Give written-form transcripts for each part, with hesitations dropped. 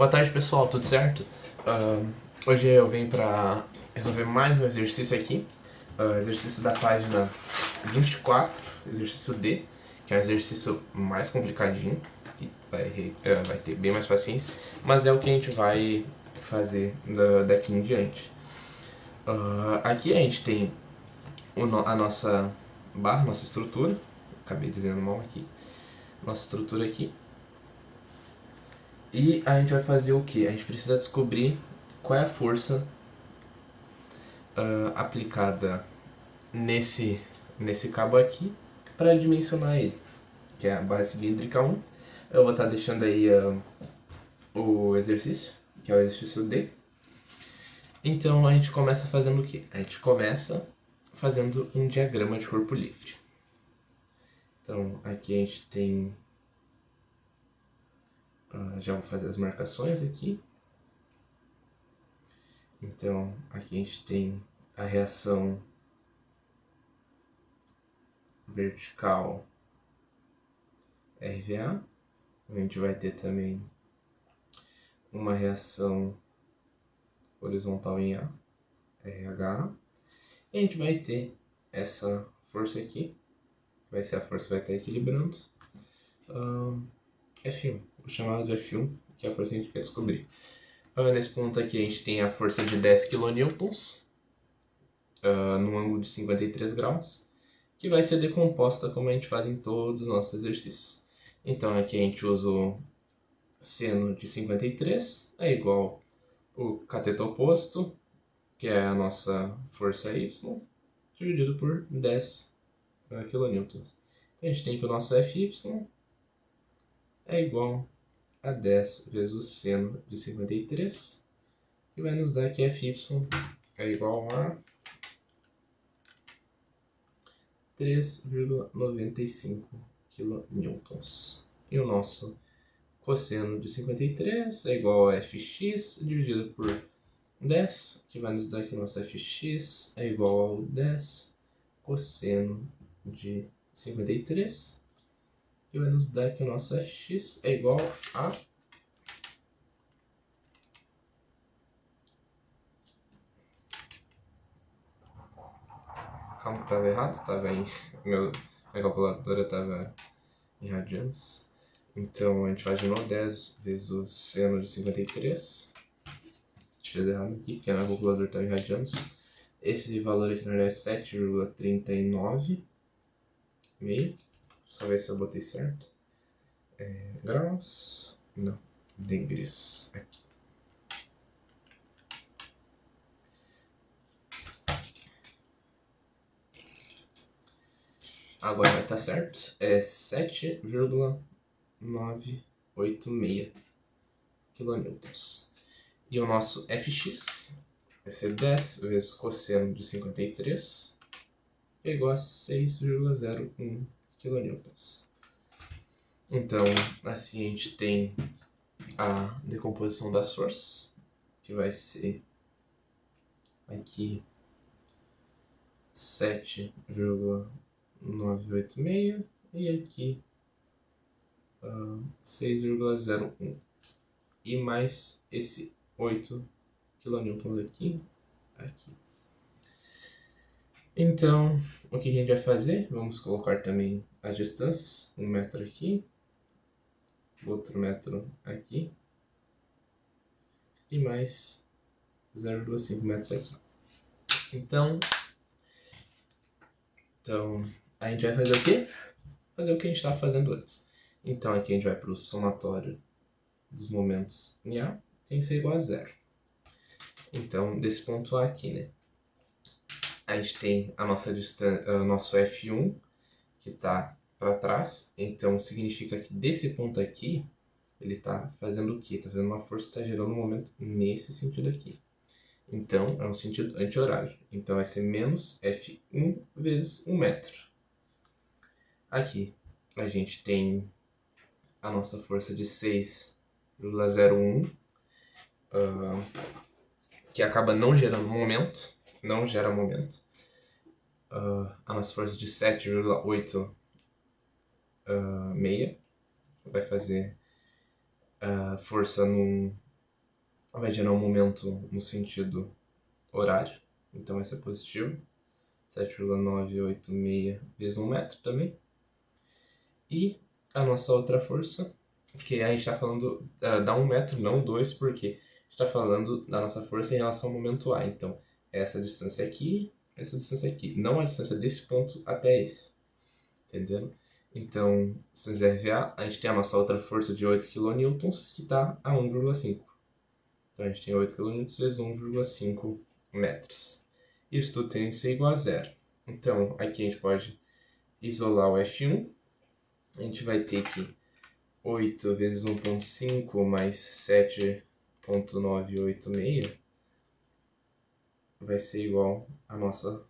Boa tarde, pessoal, tudo certo? Hoje eu venho para resolver mais um exercício aqui, exercício da página 24, exercício D, que é um exercício mais complicadinho, que vai ter bem mais paciência, mas é o que a gente vai fazer daqui em diante. Aqui a gente tem a nossa barra, nossa estrutura, acabei desenhando mal aqui, nossa estrutura aqui. E a gente vai fazer o que? A gente precisa descobrir qual é a força aplicada nesse cabo aqui para dimensionar ele, que é a barra cilíndrica 1. Eu vou estar deixando aí o exercício, que é o exercício D. Então a gente começa fazendo o que? A gente começa fazendo um diagrama de corpo livre. Então aqui a gente tem... já vou fazer as marcações aqui. Então aqui a gente tem a reação vertical RVA. A gente vai ter também uma reação horizontal em A, RH. E a gente vai ter essa força aqui, vai ser a força que vai estar equilibrando. F1, vou chamar de F1, que é a força que a gente quer descobrir. Nesse ponto aqui a gente tem a força de 10 kN, num ângulo de 53 graus, que vai ser decomposta como a gente faz em todos os nossos exercícios. Então aqui a gente usa o seno de 53, é igual o cateto oposto, que é a nossa força Y, dividido por 10 kN. Então a gente tem que o nosso Fy é igual a 10 vezes o seno de 53, que vai nos dar que Fy é igual a 3,95 kN. E o nosso cosseno de 53 é igual a Fx dividido por 10, que vai nos dar que o nosso Fx é igual ao 10 cosseno de 53, que vai nos dar que o nosso Fx é igual a... Calma que estava errado, estava em... minha calculadora estava em radianos. Então a gente faz de novo 10 vezes o seno de 53. A gente fez errado aqui, porque a minha calculadora estava em radianos. Esse valor aqui na verdade é 7,39 meio. Só ver se eu botei certo. Graus? Não, degrees. Aqui. Agora vai estar certo. É 7,986 kN. E o nosso Fx vai ser 10 vezes cosseno de 53, que é igual a 6,01 kN. Então, assim a gente tem a decomposição das forças, que vai ser aqui 7,986 e aqui 6,01. E mais esse 8 kN aqui. Então, o que a gente vai fazer? Vamos colocar também as distâncias. 1 metro aqui, outro metro aqui e mais 0,5 metros aqui. Então, a gente vai fazer o quê? Fazer o que a gente estava fazendo antes. Então, aqui a gente vai para o somatório dos momentos em A, tem que ser igual a 0. Então, desse ponto A aqui, né? A gente tem a nossa nosso F1, que está para trás. Então, significa que desse ponto aqui, ele está fazendo o quê? Está fazendo uma força que está gerando um momento nesse sentido aqui. Então, é um sentido anti-horário. Então, vai ser menos F1 vezes 1 metro. Aqui, a gente tem a nossa força de 6,01, que acaba não gerando momento. Não gera momento. A nossa força de 7,86 vai fazer força num vai gerar um momento no sentido horário, então vai ser positivo. 7,986 vezes 1 metro também. E a nossa outra força, porque a gente está falando da 1 metro, não 2, porque a gente está falando da nossa força em relação ao momento A. Então, essa distância aqui, essa distância aqui, não a distância desse ponto até esse. Entendendo? Então, se RVA, a gente tem a nossa outra força de 8 kN, que está a 1,5. Então, a gente tem 8 kN vezes 1,5 metros. Isso tudo tem que ser igual a zero. Então, aqui a gente pode isolar o F1. A gente vai ter que 8 vezes 1,5 mais 7,986 vai ser igual à nossa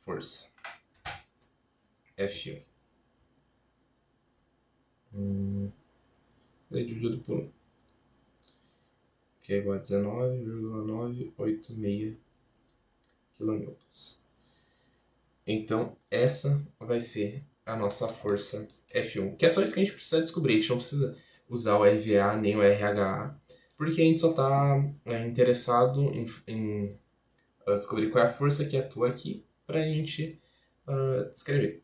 força F1. Dividido por 1, que é igual a 19,986 kN. Então, essa vai ser a nossa força F1, que é só isso que a gente precisa descobrir. A gente não precisa usar o RVA nem o RHA, porque a gente só está interessado em descobrir qual é a força que atua aqui para a gente descrever.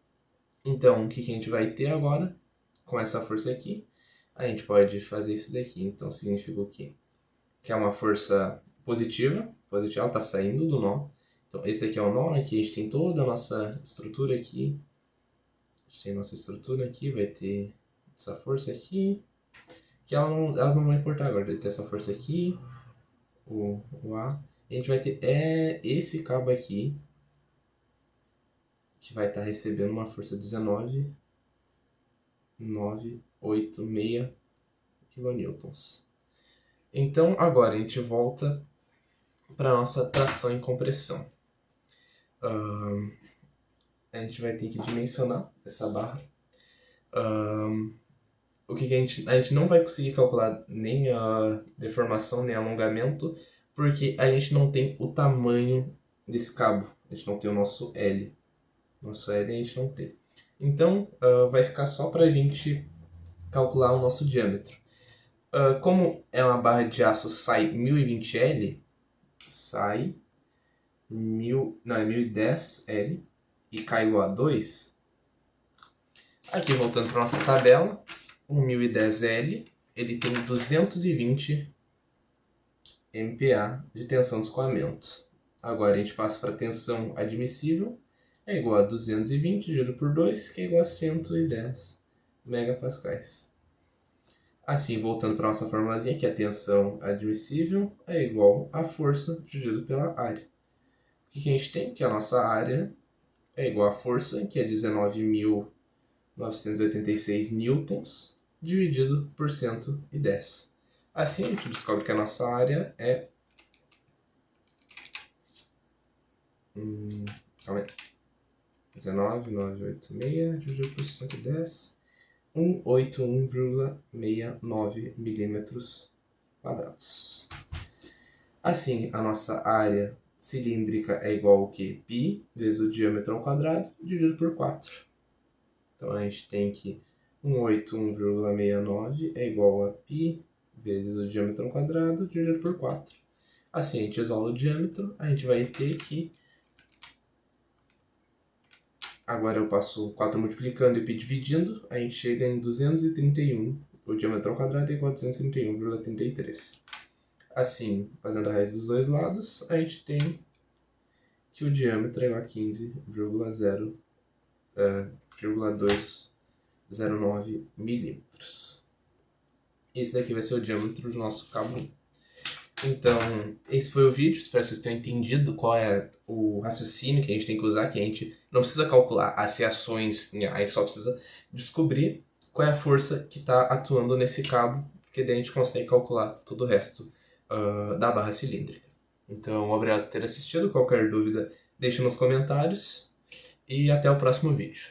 Então, o que a gente vai ter agora com essa força aqui? A gente pode fazer isso daqui. Então, significa o quê? Que é uma força positiva, ela está saindo do nó. Então, esse daqui é o nó, aqui a gente tem toda a nossa estrutura aqui. A gente tem a nossa estrutura aqui, vai ter essa força aqui, que elas não vão importar agora. Vai ter essa força aqui, o A. E a gente vai ter esse cabo aqui, que vai estar recebendo uma força de 19,986 kN. Então, agora a gente volta para a nossa tração e compressão. A gente vai ter que dimensionar essa barra. O que a gente não vai conseguir calcular nem a deformação, nem alongamento, porque a gente não tem o tamanho desse cabo. A gente não tem o nosso L. Nosso L a gente não tem. Então, vai ficar só para a gente calcular o nosso diâmetro. Como é uma barra de aço SAI 1020L, SAI 1010L e K igual a 2, aqui voltando para nossa tabela, o 1010L ele tem 220 MPa de tensão de escoamento. Agora a gente passa para a tensão admissível, é igual a 220 dividido por 2, que é igual a 110 megapascais. Assim, voltando para a nossa formulazinha, que a tensão admissível é igual a força dividido pela área. O que a gente tem? Que a nossa área é igual a força, que é 19.986 newtons, dividido por 110. Assim, a gente descobre que a nossa área é... calma aí. 19.986 dividido por 110... 181,69 milímetros quadrados. Assim, a nossa área cilíndrica é igual ao que? Π vezes o diâmetro ao quadrado dividido por 4. Então a gente tem que 181,69 é igual a π vezes o diâmetro ao quadrado dividido por 4. Assim, a gente isola o diâmetro, a gente vai ter que... Agora eu passo 4 multiplicando e π dividindo, a gente chega em 231. O diâmetro ao quadrado é igual a 231,33. Assim, fazendo a raiz dos dois lados, a gente tem que o diâmetro é igual a 15,209 milímetros. Esse daqui vai ser o diâmetro do nosso cabo. Então, esse foi o vídeo. Espero que vocês tenham entendido qual é o raciocínio que a gente tem que usar, que a gente não precisa calcular as reações, a gente só precisa descobrir qual é a força que está atuando nesse cabo, porque daí a gente consegue calcular todo o resto da barra cilíndrica. Então, obrigado por ter assistido. Qualquer dúvida, deixe nos comentários e até o próximo vídeo.